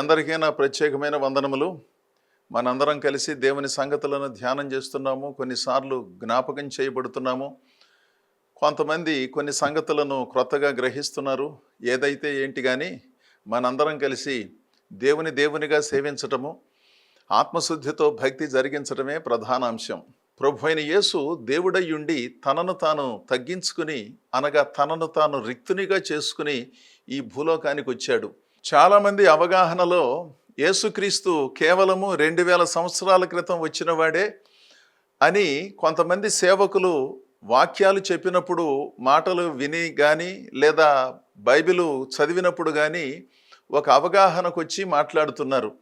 అందరికీ నా ప్రత్యేకమైన వందనములు. మనందరం కలిసి దేవుని సంగతులను ధ్యానం చేస్తున్నాము. కొన్నిసార్లు జ్ఞాపకం చేయబడుతున్నాము. కొంతమంది కొన్ని సంగతులను క్రొత్తగా గ్రహిస్తున్నారు. ఏదైతే ఏంటి కానీ మనందరం కలిసి దేవునిగా సేవించటము, ఆత్మశుద్ధితో భక్తి జరిగించడమే ప్రధాన అంశం. ప్రభు అయిన యేసు దేవుడయ్యుండి తనను తాను తగ్గించుకుని, అనగా తనను తాను రిక్తునిగా చేసుకుని ఈ భూలోకానికి వచ్చాడు. చాలామంది అవగాహనలో యేసుక్రీస్తు కేవలము 2000 సంవత్సరాల క్రితం వచ్చిన వాడే అని కొంతమంది సేవకులు వాక్యాలు చెప్పినప్పుడు, మాటలు విని కానీ లేదా బైబిలు చదివినప్పుడు కానీ ఒక అవగాహనకు వచ్చి మాట్లాడుతున్నారు.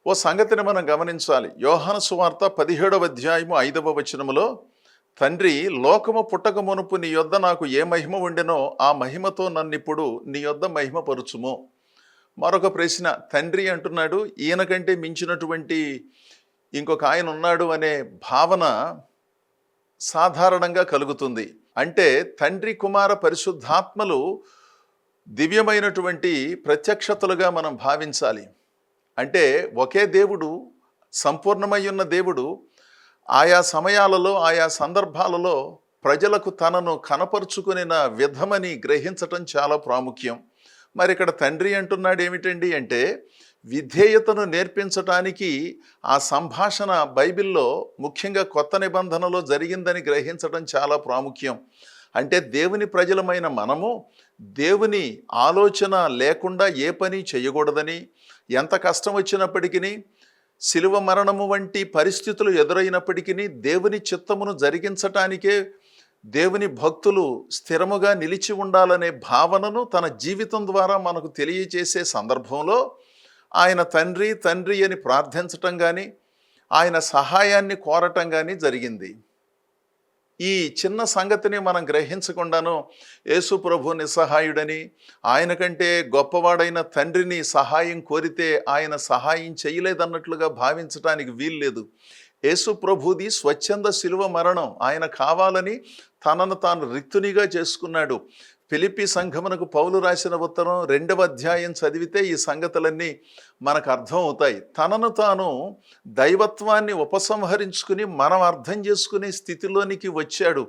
ఓ సంగతిని మనం గమనించాలి. యోహాను సువార్త 17వ అధ్యాయము 5వ వచనములో, తండ్రి, లోకము పుట్టక మునుపు నీ యొద్ద నాకు ఏ మహిమ ఉండెనో ఆ మహిమతో నన్నిప్పుడు నీ యొద్ద మహిమపరుచుము. మరొక ప్రశ్న, తండ్రి అంటున్నాడు, ఈయన కంటే మించినటువంటి ఇంకొక ఆయన ఉన్నాడు అనే భావన సాధారణంగా కలుగుతుంది. అంటే తండ్రి, కుమార, పరిశుద్ధాత్మలు దివ్యమైనటువంటి ప్రత్యక్షతలుగా మనం భావించాలి. అంటే ఒకే దేవుడు, సంపూర్ణమై ఉన్న దేవుడు ఆయా సమయాలలో, ఆయా సందర్భాలలో ప్రజలకు తనను కనపరుచుకునిన విధమని గ్రహించటం చాలా ప్రాముఖ్యం. మరి ఇక్కడ తండ్రి అంటున్నాడు ఏమిటండి అంటే, విధేయతను నేర్పించటానికి ఆ సంభాషణ బైబిల్లో ముఖ్యంగా కొత్త నిబంధనలో జరిగిందని గ్రహించటం చాలా ప్రాముఖ్యం. అంటే దేవుని ప్రజలమైన మనము దేవుని ఆలోచన లేకుండా ఏ పని చేయకూడదని, ఎంత కష్టం వచ్చినప్పటికీ, శిలువ మరణము వంటి పరిస్థితులు ఎదురైనప్పటికీ దేవుని చిత్తమును జరిగించటానికే దేవుని భక్తులు స్థిరముగా నిలిచి ఉండాలనే భావనను తన జీవితం ద్వారా మనకు తెలియజేసే సందర్భంలో ఆయన తండ్రి తండ్రి అని ప్రార్థించటం కానీ, ఆయన సహాయాన్ని కోరటం కానీ జరిగింది. ఈ చిన్న సంగతిని మనం గ్రహించకుండాను యేసు ప్రభు నిస్సహాయుడని, ఆయన కంటే గొప్పవాడైన తండ్రిని సహాయం కోరితే ఆయన సహాయం చేయలేదన్నట్లుగా భావించడానికి వీల్లేదు. యేసు ప్రభుది స్వచ్ఛంద శిలువ మరణం. ఆయన కావాలని తనను తాను రిక్తునిగా చేసుకున్నాడు. ఫిలిప్పీ సంఘమునకు పౌలు రాసిన ఉత్తరం 2వ అధ్యాయం చదివితే ఈ సంగతులన్నీ మనకు అర్థం అవుతాయి. తనను తాను దైవత్వాన్ని ఉపసంహరించుకుని మనం అర్థం చేసుకునే స్థితిలోనికి వచ్చాడు.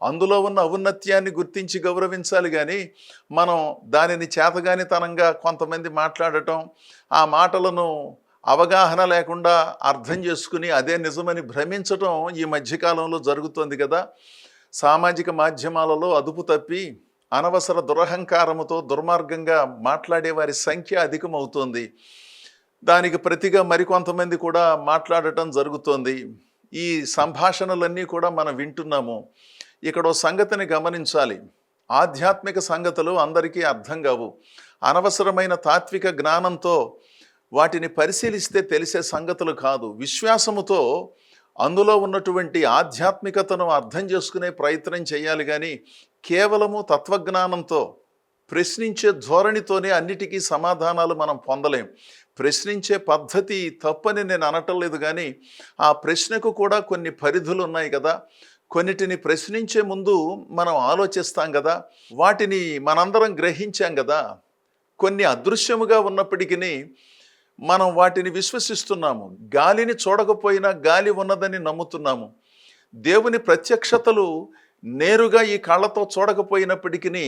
అందులో ఉన్న ఔన్నత్యాన్ని గుర్తించి గౌరవించాలి కానీ మనం దానిని చేతగానితనంగా కొంతమంది మాట్లాడటం, ఆ మాటలను అవగాహన లేకుండా అర్థం చేసుకుని అదే నిజమని భ్రమించటం ఈ మధ్యకాలంలో జరుగుతోంది కదా. సామాజిక మాధ్యమాలలో అదుపు తప్పి అనవసర దురహంకారముతో దుర్మార్గంగా మాట్లాడే వారి సంఖ్య అధికమవుతోంది. దానికి ప్రతిగా మరికొంతమంది కూడా మాట్లాడటం జరుగుతోంది. ఈ సంభాషణలన్నీ కూడా మనం వింటున్నాము. ఇక్కడ ఓ సంగతిని గమనించాలి. ఆధ్యాత్మిక సంగతులు అందరికీ అర్థం కావు. అనవసరమైన తాత్విక జ్ఞానంతో వాటిని పరిశీలిస్తే తెలిసే సంగతులు కాదు. విశ్వాసముతో అందులో ఉన్నటువంటి ఆధ్యాత్మికతను అర్థం చేసుకునే ప్రయత్నం చేయాలి కానీ కేవలము తత్వజ్ఞానంతో, ప్రశ్నించే ధోరణితోనే అన్నిటికీ సమాధానాలు మనం పొందలేం. ప్రశ్నించే పద్ధతి తప్పని నేను అనటం లేదు కానీ ఆ ప్రశ్నకు కూడా కొన్ని పరిధులు ఉన్నాయి కదా. కొన్నిటిని ప్రశ్నించే ముందు మనం ఆలోచిస్తాం కదా. వాటిని మనందరం గ్రహించాం కదా. కొన్ని అదృశ్యముగా ఉన్నప్పటికీ మనం వాటిని విశ్వసిస్తున్నాము. గాలిని చూడకపోయినా గాలి ఉన్నదని నమ్ముతున్నాము. దేవుని ప్రత్యక్షతలు నేరుగా ఈ కళ్ళతో చూడకపోయినప్పటికీ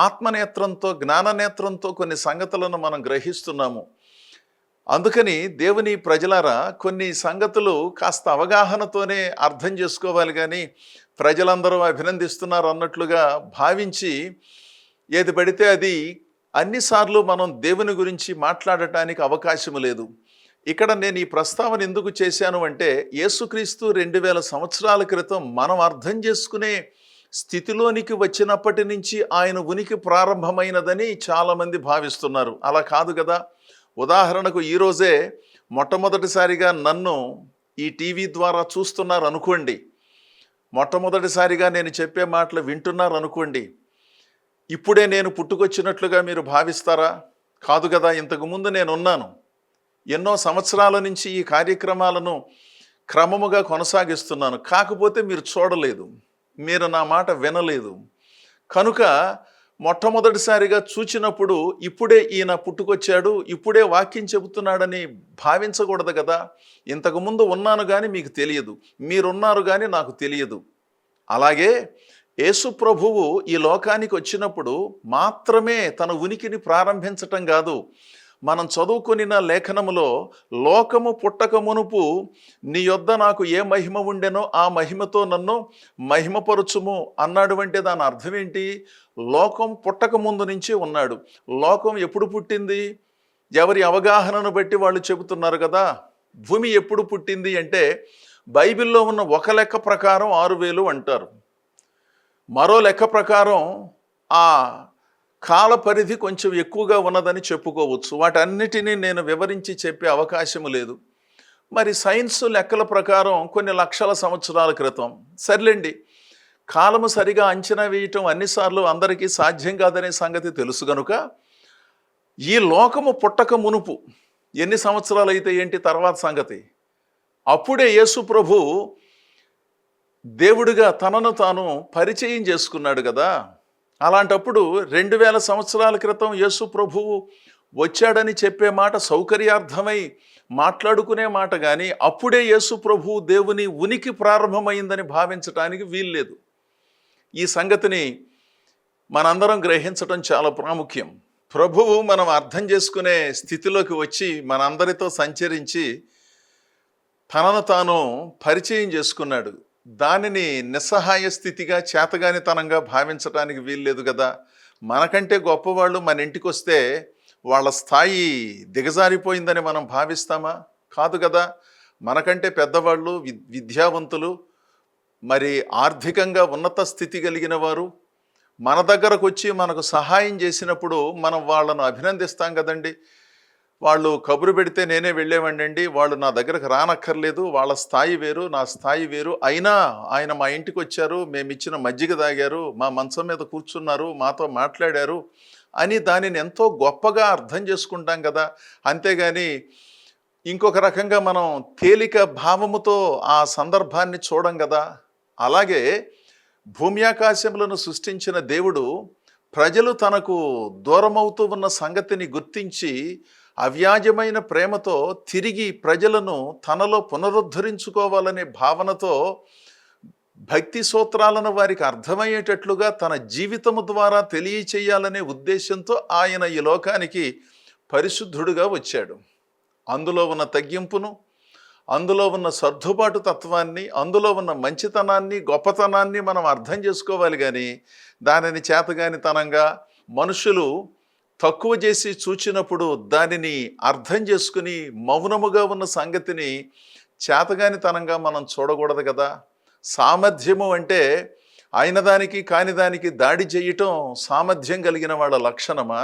ఆత్మనేత్రంతో, జ్ఞాననేత్రంతో కొన్ని సంగతులను మనం గ్రహిస్తున్నాము. అందుకని దేవుని ప్రజలారా, కొన్ని సంగతులు కాస్త అవగాహనతోనే అర్థం చేసుకోవాలి కానీ ప్రజలందరూ అభినందిస్తున్నారు అన్నట్లుగా భావించి ఏది పడితే అది అన్నిసార్లు మనం దేవుని గురించి మాట్లాడటానికి అవకాశం లేదు. ఇక్కడ నేను ఈ ప్రస్తావన ఎందుకు చేశాను అంటే, యేసుక్రీస్తు 2000 సంవత్సరాల క్రితం మనం అర్థం చేసుకునే స్థితిలోనికి వచ్చినప్పటి నుంచి ఆయన ఉనికి ప్రారంభమైనదని చాలామంది భావిస్తున్నారు. అలా కాదు కదా. ఉదాహరణకు ఈరోజే మొట్టమొదటిసారిగా నన్ను ఈ టీవీ ద్వారా చూస్తున్నారు అనుకోండి, మొట్టమొదటిసారిగా నేను చెప్పే మాటలు వింటున్నారు అనుకోండి, ఇప్పుడే నేను పుట్టుకొచ్చినట్లుగా మీరు భావిస్తారా? కాదు కదా. ఇంతకుముందు నేనున్నాను. ఎన్నో సంవత్సరాల నుంచి ఈ కార్యక్రమాలను క్రమముగా కొనసాగిస్తున్నాను. కాకపోతే మీరు చూడలేదు, మీరు నా మాట వినలేదు. కనుక మొట్టమొదటిసారిగా చూచినప్పుడు ఇప్పుడే ఈయన పుట్టుకొచ్చాడు, ఇప్పుడే వాక్యం చెబుతున్నాడని భావించకూడదు కదా. ఇంతకుముందు ఉన్నాను కానీ మీకు తెలియదు, మీరున్నారు కానీ నాకు తెలియదు. అలాగే యేసు ప్రభువు ఈ లోకానికి వచ్చినప్పుడు మాత్రమే తన ఉనికిని ప్రారంభించటం కాదు. మనం చదువుకునిన లేఖనములో లోకము పుట్టక మునుపు నీ యొద్ద నాకు ఏ మహిమ ఉండెనో ఆ మహిమతో నన్ను మహిమపరచుము అన్నాడు. అంటే దాని అర్థం ఏంటి? లోకం పుట్టక ముందు నుంచి ఉన్నాడు. లోకం ఎప్పుడు పుట్టింది? ఎవరి అవగాహనను బట్టి వాళ్ళు చెబుతున్నారు కదా. భూమి ఎప్పుడు పుట్టింది అంటే బైబిల్లో ఉన్న ఒక లెక్క ప్రకారం 6000 అంటారు. మరో లెక్క ప్రకారం ఆ కాల పరిధి కొంచెం ఎక్కువగా ఉన్నదని చెప్పుకోవచ్చు. వాటన్నిటినీ నేను వివరించి చెప్పే అవకాశం లేదు. మరి సైన్స్ లెక్కల ప్రకారం కొన్ని లక్షల సంవత్సరాల క్రితం. సర్లేండి, కాలము సరిగా అంచనా వేయటం అన్నిసార్లు అందరికీ సాధ్యం కాదనే సంగతి తెలుసు గనుక ఈ లోకము పుట్టక మునుపు ఎన్ని సంవత్సరాలు అయితే ఏంటి తర్వాత సంగతి. అప్పుడే యేసు ప్రభు దేవుడిగా తనను తాను పరిచయం చేసుకున్నాడు కదా. అలాంటప్పుడు 2000 సంవత్సరాల క్రితం యేసు ప్రభువు వచ్చాడని చెప్పే మాట సౌకర్యార్థమై మాట్లాడుకునే మాట కానీ అప్పుడే యేసు ప్రభువు దేవుని ఉనికి ప్రారంభమైందని భావించటానికి వీల్లేదు. ఈ సంగతిని మనందరం గ్రహించటం చాలా ప్రాముఖ్యం. ప్రభువు మనం అర్థం చేసుకునే స్థితిలోకి వచ్చి మనందరితో సంచరించి తనను తాను పరిచయం చేసుకున్నాడు. దానిని నిస్సహాయ స్థితిగా చేతగానితనంగా భావించడానికి వీల్లేదు కదా. మనకంటే గొప్పవాళ్ళు మన ఇంటికి వస్తే వాళ్ళ స్థాయి దిగజారిపోయిందని మనం భావిస్తామా? కాదు కదా. మనకంటే పెద్దవాళ్ళు, విద్యావంతులు, మరి ఆర్థికంగా ఉన్నత స్థితి కలిగిన వారు మన దగ్గరకు వచ్చి మనకు సహాయం చేసినప్పుడు మనం వాళ్ళను అభినందిస్తాం కదండి. వాళ్ళు కబురు పెడితే నేనే వెళ్ళేవాడినండి, వాళ్ళు నా దగ్గరకు రానక్కర్లేదు, వాళ్ళ స్థాయి వేరు నా స్థాయి వేరు, అయినా ఆయన మా ఇంటికి వచ్చారు, మేము ఇచ్చిన మజ్జిగ తాగారు, మా మంచం మీద కూర్చున్నారు, మాతో మాట్లాడారు అని దానిని ఎంతో గొప్పగా అర్థం చేసుకుంటాం కదా. అంతేగాని ఇంకొక రకంగా మనం తేలిక భావముతో ఆ సందర్భాన్ని చూడం కదా. అలాగే భూమి ఆకాశములను సృష్టించిన దేవుడు ప్రజలు తనకు దూరమవుతూ ఉన్న సంగతిని గుర్తించి అవ్యాజమైన ప్రేమతో తిరిగి ప్రజలను తనలో పునరుద్ధరించుకోవాలనే భావనతో భక్తి సూత్రాలను వారికి అర్థమయ్యేటట్లుగా తన జీవితము ద్వారా తెలియచేయాలనే ఉద్దేశంతో ఆయన ఈ లోకానికి పరిశుద్ధుడుగా వచ్చాడు. అందులో ఉన్న తగ్గింపును, అందులో ఉన్న సర్దుబాటు తత్వాన్ని, అందులో ఉన్న మంచితనాన్ని, గొప్పతనాన్ని మనం అర్థం చేసుకోవాలి. కానీ దానిని చేతగానితనంగా మనుషులు తక్కువ చేసి చూచినప్పుడు దానిని అర్థం చేసుకుని మౌనముగా ఉన్న సంగతిని చేతగానితనంగా మనం చూడకూడదు కదా. సామర్థ్యము అంటే అయిన దానికి కాని దానికి దాడి చేయటం సామర్థ్యం కలిగిన వాళ్ళ లక్షణమా?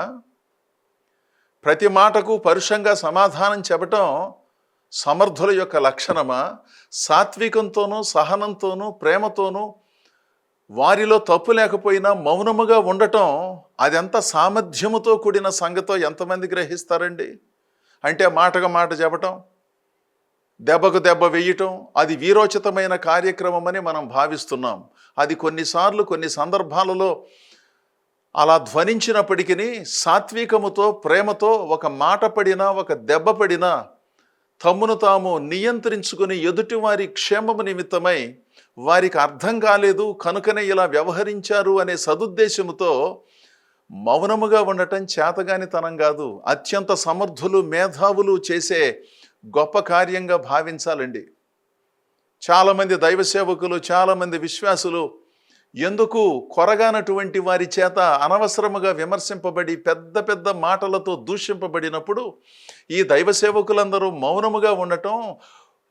ప్రతి మాటకు పరుషంగా సమాధానం చెప్పటం సమర్థుల యొక్క లక్షణమా? సాత్వికంతోనూ సహనంతోనూ ప్రేమతోనూ వారిలో తప్పు లేకపోయినా మౌనముగా ఉండటం అదెంత సామర్థ్యముతో కూడిన సంగతో ఎంతమంది గ్రహిస్తారండి? అంటే మాటగా మాట చెప్పటం, దెబ్బకు దెబ్బ వేయటం అది వీరోచితమైన కార్యక్రమం అని మనం భావిస్తున్నాం. అది కొన్నిసార్లు కొన్ని సందర్భాలలో అలా ధ్వనించినప్పటికీ సాత్వికముతో ప్రేమతో ఒక మాట పడినా ఒక దెబ్బ పడినా తమ్మును తాము నియంత్రించుకుని ఎదుటివారి క్షేమము నిమిత్తమై వారికి అర్థం కాలేదు కనుకనే ఇలా వ్యవహరించారు అనే సదుద్దేశముతో మౌనముగా ఉండటం చేతగానితనం కాదు, అత్యంత సమర్థులు మేధావులు చేసే గొప్ప కార్యంగా భావించాలండి. చాలామంది దైవ సేవకులు, చాలామంది విశ్వాసులు ఎందుకు కొరగానటువంటి వారి చేత అనవసరముగా విమర్శింపబడి పెద్ద పెద్ద మాటలతో దూషింపబడినప్పుడు ఈ దైవ సేవకులందరూ మౌనముగా ఉండటం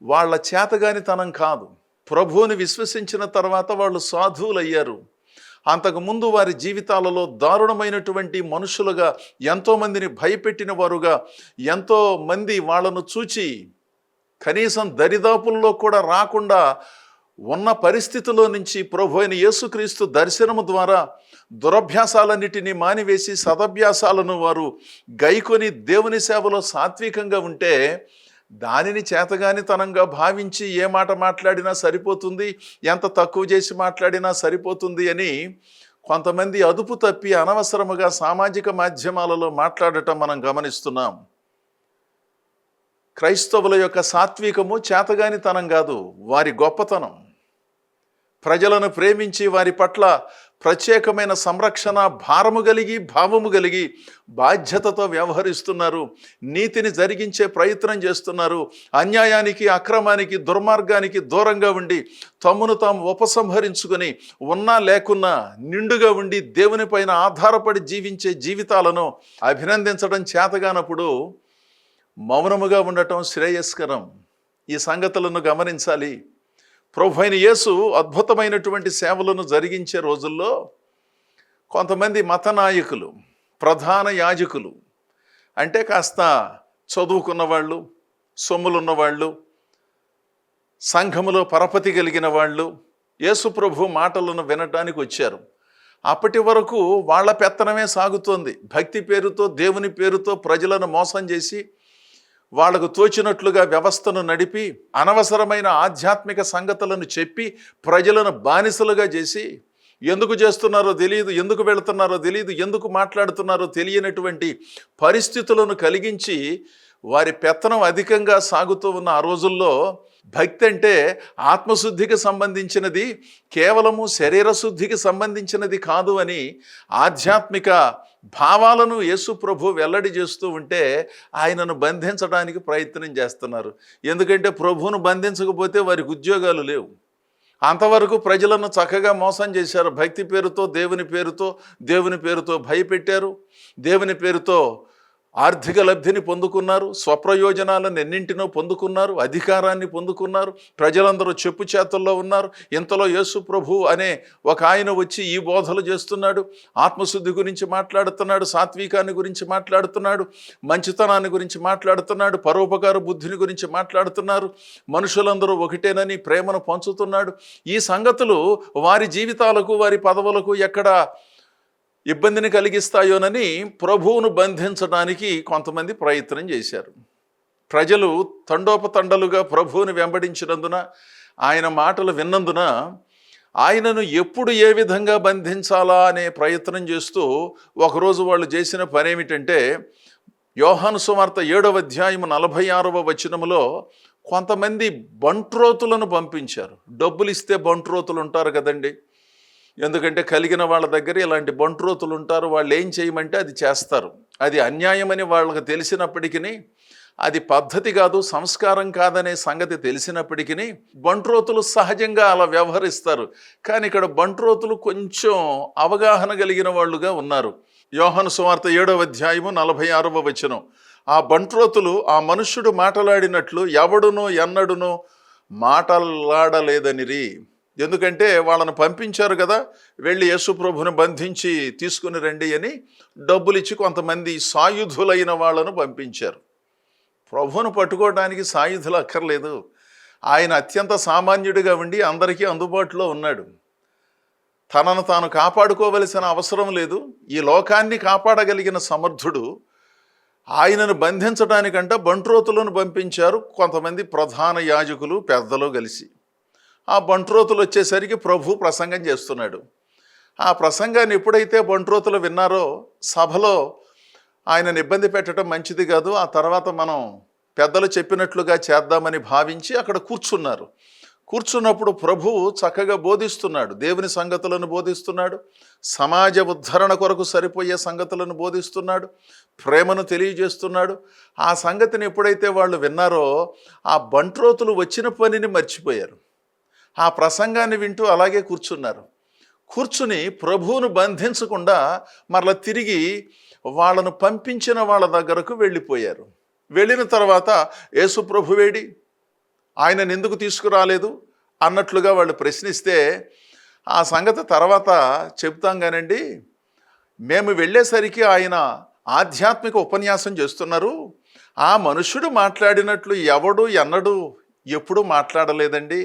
వాళ్ళ చేతగానితనం కాదు. ప్రభువుని విశ్వసించిన తర్వాత వాళ్ళు సాధువులయ్యారు. అంతకుముందు వారి జీవితాలలో దారుణమైనటువంటి మనుషులుగా, ఎంతోమందిని భయపెట్టిన వారుగా, ఎంతోమంది వాళ్ళను చూచి కనీసం దరిదాపుల్లో కూడా రాకుండా ఉన్న పరిస్థితిలో నుంచి ప్రభు అయిన యేసుక్రీస్తు దర్శనము ద్వారా దురభ్యాసాలన్నిటినీ మానివేసి సదభ్యాసాలను వారు గైకొని దేవుని సేవలో సాత్వికంగా ఉంటే దానిని చేతగానితనంగా భావించి ఏ మాట మాట్లాడినా సరిపోతుంది, ఎంత తక్కువ చేసి మాట్లాడినా సరిపోతుంది అని కొంతమంది అదుపు తప్పి అనవసరముగా సామాజిక మాధ్యమాలలో మాట్లాడటం మనం గమనిస్తున్నాం. క్రైస్తవుల యొక్క సాత్వికము చేతగానితనం కాదు, వారి గొప్పతనం. ప్రజలను ప్రేమించి వారి పట్ల ప్రత్యేకమైన సంరక్షణ భారము కలిగి భావము కలిగి బాధ్యతతో వ్యవహరిస్తున్నారు. నీతిని జరిగించే ప్రయత్నం చేస్తున్నారు. అన్యాయానికి, అక్రమానికి, దుర్మార్గానికి దూరంగా ఉండి తమను తాము ఉపసంహరించుకొని ఉన్నా లేకున్నా నిండుగా ఉండి దేవుని పైన ఆధారపడి జీవించే జీవితాలను అభినందించడం చేతగానప్పుడు మౌనముగా ఉండటం శ్రేయస్కరం. ఈ సంగతులను గమనించాలి. ప్రభువైన యేసు అద్భుతమైనటువంటి సేవలను జరిగించే రోజుల్లో కొంతమంది మత నాయకులు, ప్రధాన యాజకులు, అంటే కాస్త చదువుకున్న వాళ్ళు, సొమ్ములున్నవాళ్ళు, సంఘములో పరపతి కలిగిన వాళ్ళు యేసు ప్రభు మాటలను వినటానికి వచ్చారు. అప్పటి వరకు వాళ్ళ పెత్తనమే సాగుతోంది. భక్తి పేరుతో, దేవుని పేరుతో ప్రజలను మోసం చేసి వాళ్లకు తోచినట్లుగా వ్యవస్థను నడిపి అనవసరమైన ఆధ్యాత్మిక సంగతులను చెప్పి ప్రజలను బానిసలుగా చేసి ఎందుకు చేస్తున్నారో తెలియదు, ఎందుకు వెళుతున్నారో తెలియదు, ఎందుకు మాట్లాడుతున్నారో తెలియనటువంటి పరిస్థితులను కలిగించి వారి పెత్తనం అధికంగా సాగుతూ ఉన్న ఆ రోజుల్లో భక్తి అంటే ఆత్మశుద్ధికి సంబంధించినది, కేవలము శరీర శుద్ధికి సంబంధించినది కాదు అని ఆధ్యాత్మిక భావాలను యేసు ప్రభు వెల్లడి చేస్తూ ఉంటే ఆయనను బంధించడానికి ప్రయత్నం చేస్తున్నారు. ఎందుకంటే ప్రభువును బంధించకపోతే వారికి ఉద్యోగాలు లేవు. అంతవరకు ప్రజలను చక్కగా మోసం చేశారు. భక్తి పేరుతో, దేవుని పేరుతో భయపెట్టారు. దేవుని పేరుతో ఆర్థిక లబ్ధిని పొందుకున్నారు, స్వప్రయోజనాలను ఎన్నింటినో పొందుకున్నారు, అధికారాన్ని పొందుకున్నారు. ప్రజలందరూ చెప్పు చేతుల్లో ఉన్నారు. ఇంతలో యేసు ప్రభు అనే ఒక ఆయన వచ్చి ఈ బోధలు చేస్తున్నాడు. ఆత్మశుద్ధి గురించి మాట్లాడుతున్నాడు, సాత్వికాన్ని గురించి మాట్లాడుతున్నాడు, మంచితనాన్ని గురించి మాట్లాడుతున్నాడు, పరోపకార బుద్ధిని గురించి మాట్లాడుతున్నారు, మనుషులందరూ ఒకటేనని ప్రేమను పంచుతున్నాడు. ఈ సంగతులు వారి జీవితాలకు, వారి పదవులకు ఎక్కడ ఇబ్బందిని కలిగిస్తాయోనని ప్రభువును బంధించడానికి కొంతమంది ప్రయత్నం చేశారు. ప్రజలు తండోపతండలుగా ప్రభువుని వెంబడించినందున, ఆయన మాటలు విన్నందున ఆయనను ఎప్పుడు ఏ విధంగా బంధించాలా అనే ప్రయత్నం చేస్తూ ఒకరోజు వాళ్ళు చేసిన పని ఏమిటంటే, యోహాను సువార్త 7వ అధ్యాయం 46వ వచనములో కొంతమంది బంట్రోతులను పంపించారు. డబ్బులు ఇస్తే బంట్రోతులు ఉంటారు కదండి. ఎందుకంటే కలిగిన వాళ్ళ దగ్గర ఇలాంటి బంట్రోతులు ఉంటారు. వాళ్ళు ఏం చేయమంటే అది చేస్తారు. అది అన్యాయమని వాళ్ళకి తెలిసినప్పటికీ, అది పద్ధతి కాదు, సంస్కారం కాదనే సంగతి తెలిసినప్పటికీ బంట్రోతులు సహజంగా అలా వ్యవహరిస్తారు. కానీ ఇక్కడ బంట్రోతులు కొంచెం అవగాహన కలిగిన వాళ్ళుగా ఉన్నారు. యోహాను సువార్త 7వ అధ్యాయము 46వ వచనం. ఆ బంట్రోతులు ఆ మనుష్యుడు మాట్లాడినట్లు ఎవడునో ఎన్నడునో మాట్లాడలేదనిరి. ఎందుకంటే వాళ్ళను పంపించారు కదా, వెళ్ళి యేసు ప్రభుని బంధించి తీసుకుని రండి అని డబ్బులు ఇచ్చి కొంతమంది సాయుధులైన వాళ్ళను పంపించారు. ప్రభువును పట్టుకోవడానికి సాయుధులు అక్కర్లేదు. ఆయన అత్యంత సామాన్యుడిగా ఉండి అందరికీ అందుబాటులో ఉన్నాడు. తనను తాను కాపాడుకోవలసిన అవసరం లేదు. ఈ లోకాన్ని కాపాడగలిగిన సమర్థుడు. ఆయనను బంధించడానికంట బంట్రోతులను పంపించారు కొంతమంది ప్రధాన యాజకులు, పెద్దలు కలిసి. ఆ బంట్రోతులు వచ్చేసరికి ప్రభు ప్రసంగం చేస్తున్నాడు. ఆ ప్రసంగాన్ని ఎప్పుడైతే బంట్రోతులు విన్నారో సభలో ఆయనను ఇబ్బంది పెట్టడం మంచిది కాదు, ఆ తర్వాత మనం పెద్దలు చెప్పినట్లుగా చేద్దామని భావించి అక్కడ కూర్చున్నారు. కూర్చున్నప్పుడు ప్రభువు చక్కగా బోధిస్తున్నాడు. దేవుని సంగతులను బోధిస్తున్నాడు, సమాజ ఉద్ధరణ కొరకు సరిపోయే సంగతులను బోధిస్తున్నాడు, ప్రేమను తెలియజేస్తున్నాడు. ఆ సంగతిని ఎప్పుడైతే వాళ్ళు విన్నారో ఆ బంట్రోతులు వచ్చిన పనిని మర్చిపోయారు. ఆ ప్రసంగాన్ని వింటూ అలాగే కూర్చున్నారు. కూర్చుని ప్రభువును బంధించకుండా మరలా తిరిగి వాళ్ళను పంపించిన వాళ్ళ దగ్గరకు వెళ్ళిపోయారు. వెళ్ళిన తర్వాత యేసు ప్రభువేడి, ఆయనను ఎందుకు తీసుకురాలేదు అన్నట్లుగా వాళ్ళు ప్రశ్నిస్తే, ఆ సంగతి తర్వాత చెప్తాం కానండి, మేము వెళ్ళేసరికి ఆయన ఆధ్యాత్మిక ఉపన్యాసం చేస్తున్నారు. ఆ మనుష్యుడు మాట్లాడినట్లు ఎవడు ఎన్నడూ ఎప్పుడూ మాట్లాడలేదండి.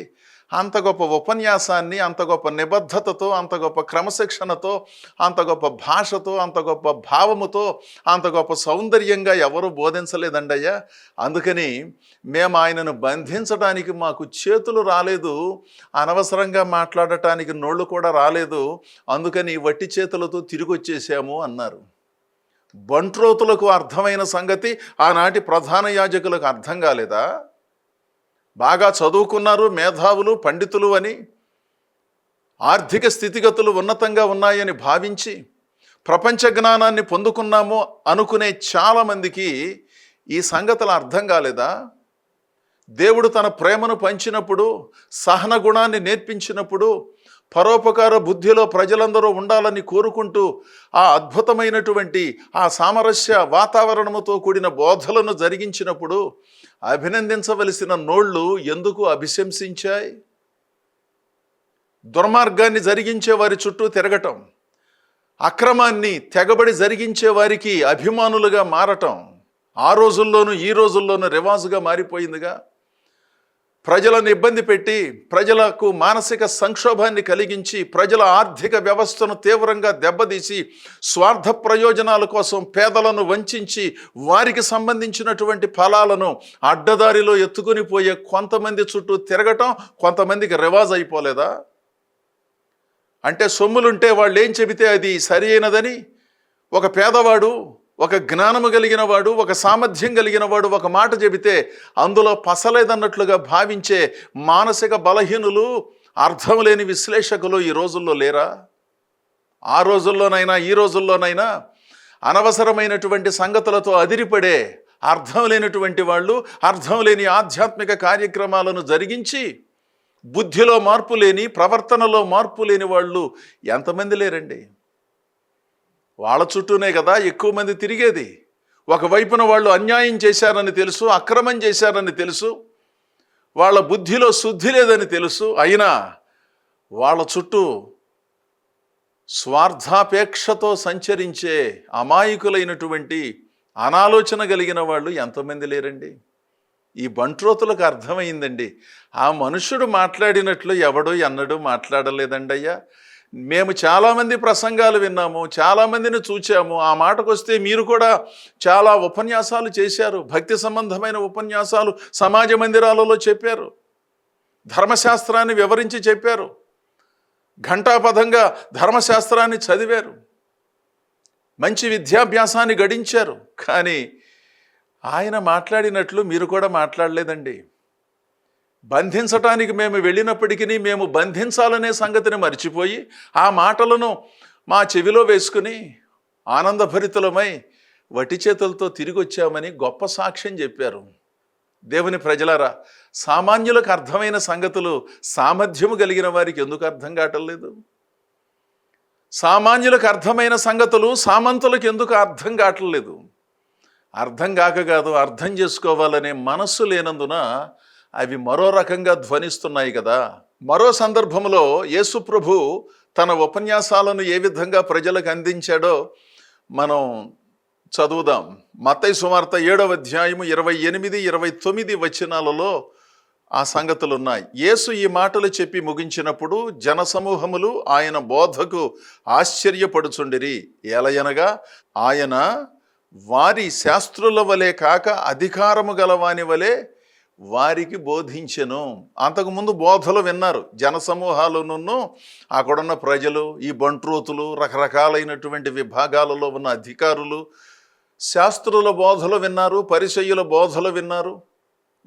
అంత గొప్ప ఉపన్యాసాన్ని అంత గొప్ప నిబద్ధతతో, అంత గొప్ప క్రమశిక్షణతో, అంత గొప్ప భాషతో, అంత గొప్ప భావముతో, అంత గొప్ప సౌందర్యంగా ఎవరు బోధించలేదండి అయ్యా. అందుకని మేము ఆయనను బంధించడానికి మాకు చేతులు రాలేదు, అనవసరంగా మాట్లాడటానికి నోళ్ళు కూడా రాలేదు, అందుకని వట్టి చేతులతో తిరిగి వచ్చేసాము అన్నారు. బంట్రోతులకు అర్థమైన సంగతి ఆనాటి ప్రధాన యాజకులకు అర్థం కాలేదా? బాగా చదువుకున్నారు, మేధావులు, పండితులు అని, ఆర్థిక స్థితిగతులు ఉన్నతంగా ఉన్నాయని భావించి ప్రపంచ జ్ఞానాన్ని పొందుకున్నాము అనుకునే చాలామందికి ఈ సంగతులు అర్థం కాలేదా? దేవుడు తన ప్రేమను పంచినప్పుడు, సహన గుణాన్ని నేర్పించినప్పుడు, పరోపకార బుద్ధిలో ప్రజలందరూ ఉండాలని కోరుకుంటూ ఆ అద్భుతమైనటువంటి ఆ సామరస్య వాతావరణముతో కూడిన బోధలను జరిగించినప్పుడు అభినందించవలసిన నోళ్ళు ఎందుకు అభిశంసించాయి? దుర్మార్గాన్ని జరిగించే వారి చుట్టూ తిరగటం, అక్రమాన్ని తెగబడి జరిగించే వారికి అభిమానులుగా మారటం ఆ రోజుల్లోనూ ఈ రోజుల్లోనూ రివాజుగా మారిపోయిందిగా. ప్రజలను ఇబ్బంది పెట్టి, ప్రజలకు మానసిక సంక్షోభాన్ని కలిగించి, ప్రజల ఆర్థిక వ్యవస్థను తీవ్రంగా దెబ్బతీసి, స్వార్థ ప్రయోజనాల కోసం పేదలను వంచి వారికి సంబంధించినటువంటి ఫలాలను అడ్డదారిలో ఎత్తుకొని పోయే కొంతమంది చుట్టూ తిరగటం కొంతమందికి రివాజ్ అయిపోలేదా? అంటే సొమ్ములుంటే వాళ్ళు ఏం చెబితే అది సరి అయినదని ఒక పేదవాడు, ఒక జ్ఞానము కలిగిన వాడు, ఒక సామర్థ్యం కలిగిన వాడు ఒక మాట చెబితే అందులో పసలేదన్నట్లుగా భావించే మానసిక బలహీనులు, అర్థం లేని విశ్లేషకులు ఈ రోజుల్లో లేరా? ఆ రోజుల్లోనైనా ఈ రోజుల్లోనైనా అనవసరమైనటువంటి సంగతులతో అదిరిపడే అర్థం లేనటువంటి వాళ్ళు, అర్థం లేని ఆధ్యాత్మిక కార్యక్రమాలను జరిగించి బుద్ధిలో మార్పు లేని, ప్రవర్తనలో మార్పు లేని వాళ్ళు ఎంతమంది లేరండి? వాళ్ళ చుట్టూనే కదా ఎక్కువ మంది తిరిగేది. ఒకవైపున వాళ్ళు అన్యాయం చేశారని తెలుసు, అక్రమం చేశారని తెలుసు, వాళ్ళ బుద్ధిలో శుద్ధి లేదని తెలుసు, అయినా వాళ్ళ చుట్టూ స్వార్థాపేక్షతో సంచరించే అమాయకులైనటువంటి అనాలోచన కలిగిన వాళ్ళు ఎంతమంది లేరండి? ఈ బంట్రోతులకు అర్థమైందండి, ఆ మనుషుడు మాట్లాడినట్లు ఎవడో ఎన్నడూ మాట్లాడలేదండి అయ్యా. మేము చాలామంది ప్రసంగాలు విన్నాము, చాలామందిని చూచాము. ఆ మాటకు వస్తే మీరు కూడా చాలా ఉపన్యాసాలు చేశారు, భక్తి సంబంధమైన ఉపన్యాసాలు సమాజ మందిరాలలో చెప్పారు, ధర్మశాస్త్రాన్ని వివరించి చెప్పారు, ఘంటాపథంగా ధర్మశాస్త్రాన్ని చదివారు, మంచి విద్యాభ్యాసాన్ని గడించారు. కానీ ఆయన మాట్లాడినట్లు మీరు కూడా మాట్లాడలేదండి. బంధించటానికి మేము వెళ్ళినప్పటికీ మేము బంధించాలనే సంగతిని మర్చిపోయి ఆ మాటలను మా చెవిలో వేసుకుని ఆనందభరితులమై వటి చేతులతో తిరిగి వచ్చామని గొప్ప సాక్ష్యం చెప్పారు. దేవుని ప్రజలారా, సామాన్యులకు అర్థమైన సంగతులు సామర్థ్యము కలిగిన వారికి ఎందుకు అర్థం కావట్లేదు? సామాన్యులకు అర్థమైన సంగతులు సామంతులకు ఎందుకు అర్థం కావట్లేదు? అర్థం కాక కాదు, అర్థం చేసుకోవాలనే మనస్సు లేనందున అవి మరో రకంగా ధ్వనిస్తున్నాయి కదా. మరో సందర్భంలో యేసు ప్రభు తన ఉపన్యాసాలను ఏ విధంగా ప్రజలకు అందించాడో మనం చదువుదాం. మత్తయి సువార్త 7వ అధ్యాయము 28, 29 వచనాలలో ఆ సంగతులు ఉన్నాయి. యేసు ఈ మాటలు చెప్పి ముగించినప్పుడు జనసమూహములు ఆయన బోధకు ఆశ్చర్యపడుచుండిరి. ఏలయనగా ఆయన వారి శాస్త్రుల వలె కాక అధికారము గలవాని వలె వారికి బోధించెను. అంతకుముందు బోధలు విన్నారు జనసమూహాలను, అక్కడున్న ప్రజలు, ఈ బంట్రోతులు, రకరకాలైనటువంటి విభాగాలలో ఉన్న అధికారులు శాస్త్రుల బోధలు విన్నారు, పరిసయ్యుల బోధలు విన్నారు.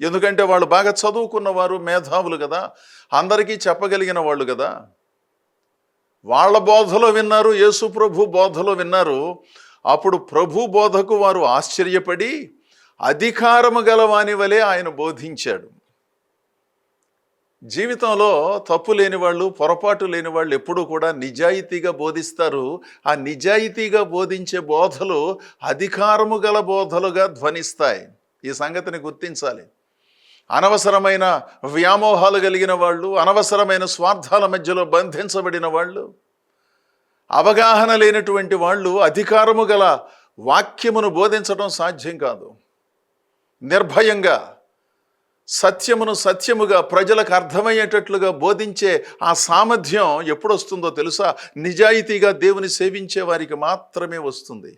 ఎందుకంటే వాళ్ళు బాగా చదువుకున్నవారు, మేధావులు కదా, అందరికీ చెప్పగలిగిన వాళ్ళు కదా. వాళ్ళ బోధలో విన్నారు, యేసు ప్రభు బోధలో విన్నారు. అప్పుడు ప్రభు బోధకు వారు ఆశ్చర్యపడి అధికారము గలవాని వలె ఆయన బోధించాడు. జీవితంలో తప్పు లేని వాళ్ళు, పొరపాటు లేని వాళ్ళు ఎప్పుడూ కూడా నిజాయితీగా బోధిస్తారు. ఆ నిజాయితీగా బోధించే బోధలు అధికారము గల బోధలుగా ధ్వనిస్తాయి. ఈ సంగతిని గుర్తించాలి. అనవసరమైన వ్యామోహాలు కలిగిన వాళ్ళు, అనవసరమైన స్వార్థాల మధ్యలో బంధించబడిన వాళ్ళు, అవగాహన లేనటువంటి వాళ్ళు అధికారము గల వాక్యమును బోధించడం సాధ్యం కాదు. నిర్భయంగా సత్యమును సత్యముగా ప్రజలకు అర్థమయ్యేటట్లుగా బోధించే ఆ సామర్థ్యం ఎప్పుడు వస్తుందో తెలుసా? నిజాయితీగా దేవుని సేవించే వారికి మాత్రమే వస్తుంది.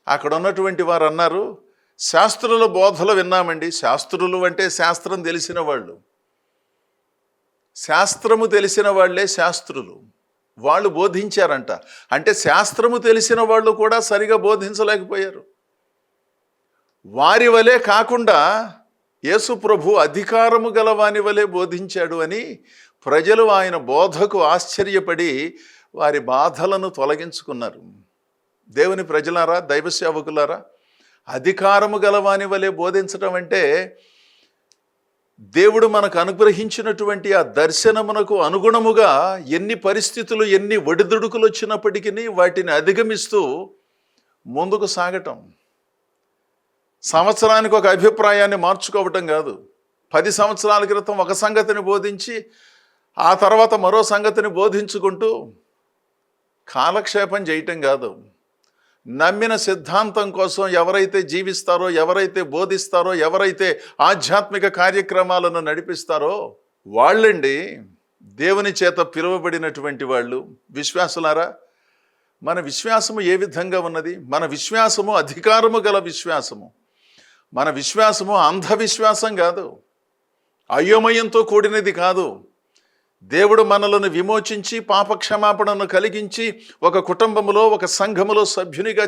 అక్కడ ఉన్నటువంటి వారు అన్నారు, శాస్త్రుల బోధలు విన్నామండి. శాస్త్రులు అంటే శాస్త్రం తెలిసిన వాళ్ళు, శాస్త్రము తెలిసిన వాళ్ళే శాస్త్రులు. వాళ్ళు బోధించారంట. అంటే శాస్త్రము తెలిసిన వాళ్ళు కూడా సరిగా బోధించలేకపోయారు. వారి వలె కాకుండా యేసు ప్రభు అధికారము గలవాని వలె బోధించాడు అని ప్రజలు ఆయన బోధకు ఆశ్చర్యపడి వారి బాధలను తొలగించుకున్నారు. దేవుని ప్రజలారా, దైవ సేవకులారా, అధికారము గలవాని వలె బోధించడం అంటే దేవుడు మనకు అనుగ్రహించినటువంటి ఆ దర్శనమునకు అనుగుణముగా ఎన్ని పరిస్థితులు, ఎన్ని ఒడిదుడుకులు వచ్చినప్పటికీ వాటిని అధిగమిస్తూ ముందుకు సాగటం. సంవత్సరానికి ఒక అభిప్రాయాన్ని మార్చుకోవటం కాదు. 10 సంవత్సరాల క్రితం ఒక సంగతిని బోధించి ఆ తర్వాత మరో సంగతిని బోధించుకుంటూ కాలక్షేపం చేయటం కాదు. నమ్మిన సిద్ధాంతం కోసం ఎవరైతే జీవిస్తారో, ఎవరైతే బోధిస్తారో, ఎవరైతే ఆధ్యాత్మిక కార్యక్రమాలను నడిపిస్తారో వాళ్ళండి దేవుని చేత పిలువబడినటువంటి వాళ్ళు. విశ్వాసులారా, మన విశ్వాసము ఏ విధంగా ఉన్నది? మన విశ్వాసము అధికారము గల విశ్వాసము. మన విశ్వాసము అంధవిశ్వాసం కాదు, అయోమయంతో కూడినది కాదు. దేవుడు మనలను విమోచించి పాపక్షమాపణను కలిగించి ఒక కుటుంబములో, ఒక సంఘములో సభ్యులుగా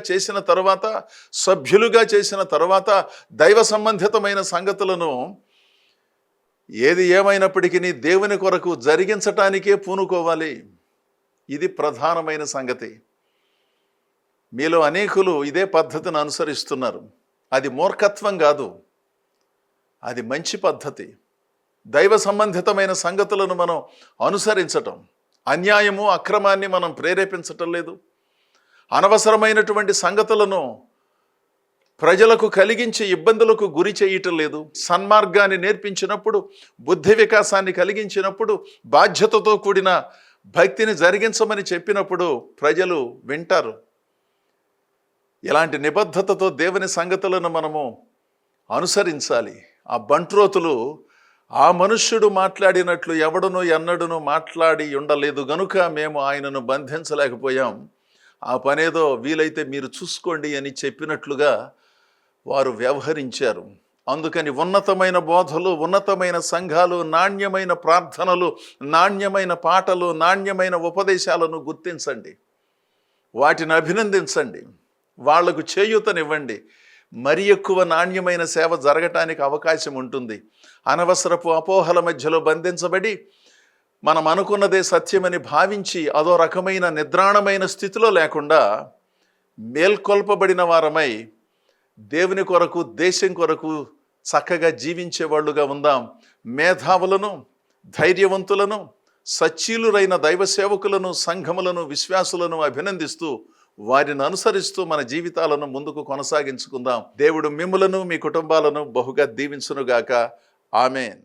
చేసిన తర్వాత దైవ సంబంధితమైన సంగతులను ఏది ఏమైనప్పటికీ దేవుని కొరకు జరిగించటానికే పూనుకోవాలి. ఇది ప్రధానమైన సంగతి. మీలో అనేకులు ఇదే పద్ధతిని అనుసరిస్తున్నారు. అది మూర్ఖత్వం కాదు, అది మంచి పద్ధతి. దైవ సంబంధితమైన సంగతులను మనం అనుసరించటం, అన్యాయము అక్రమాన్ని మనం ప్రేరేపించటం లేదు. అనవసరమైనటువంటి సంగతులను ప్రజలకు కలిగించి ఇబ్బందులకు గురి చేయటం లేదు. సన్మార్గాన్ని నేర్పించినప్పుడు, బుద్ధి వికాసాన్ని కలిగించినప్పుడు, బాధ్యతతో కూడిన భక్తిని జరిగించమని చెప్పినప్పుడు ప్రజలు వింటారు. ఇలాంటి నిబద్ధతతో దేవుని సంగతులను మనము అనుసరించాలి. ఆ బంట్రోతులు ఆ మనుష్యుడు మాట్లాడినట్లు ఎవడునో ఎన్నడూనూ మాట్లాడి ఉండలేదు గనుక మేము ఆయనను బంధించలేకపోయాం. ఆ పనేదో వీలైతే మీరు చూసుకోండి అని చెప్పినట్లుగా వారు వ్యవహరించారు. అందుకని ఉన్నతమైన బోధలు, ఉన్నతమైన సంఘాలు, నాణ్యమైన ప్రార్థనలు, నాణ్యమైన పాటలు, నాణ్యమైన ఉపదేశాలను గుర్తించండి, వాటిని అభినందించండి, వాళ్లకు చేయూతనివ్వండి. మరి ఎక్కువ నాణ్యమైన సేవ జరగటానికి అవకాశం ఉంటుంది. అనవసరపు అపోహల మధ్యలో బంధించబడి మనం అనుకున్నదే సత్యమని భావించి అదో రకమైన నిద్రాణమైన స్థితిలో లేకుండా మేల్కొల్పబడిన వారమై దేవుని కొరకు, దేశం కొరకు చక్కగా జీవించేవాళ్ళుగా ఉందాం. మేధావులను, ధైర్యవంతులను, సచ్చీలురైన దైవ సేవకులను, సంఘములను, విశ్వాసులను అభినందిస్తూ వారిని అనుసరిస్తూ మన జీవితాలను ముందుకు కొనసాగించుకుందాం. దేవుడు మిమ్ములను, మీ కుటుంబాలను బహుగా దీవించునుగాక. ఆమేన్.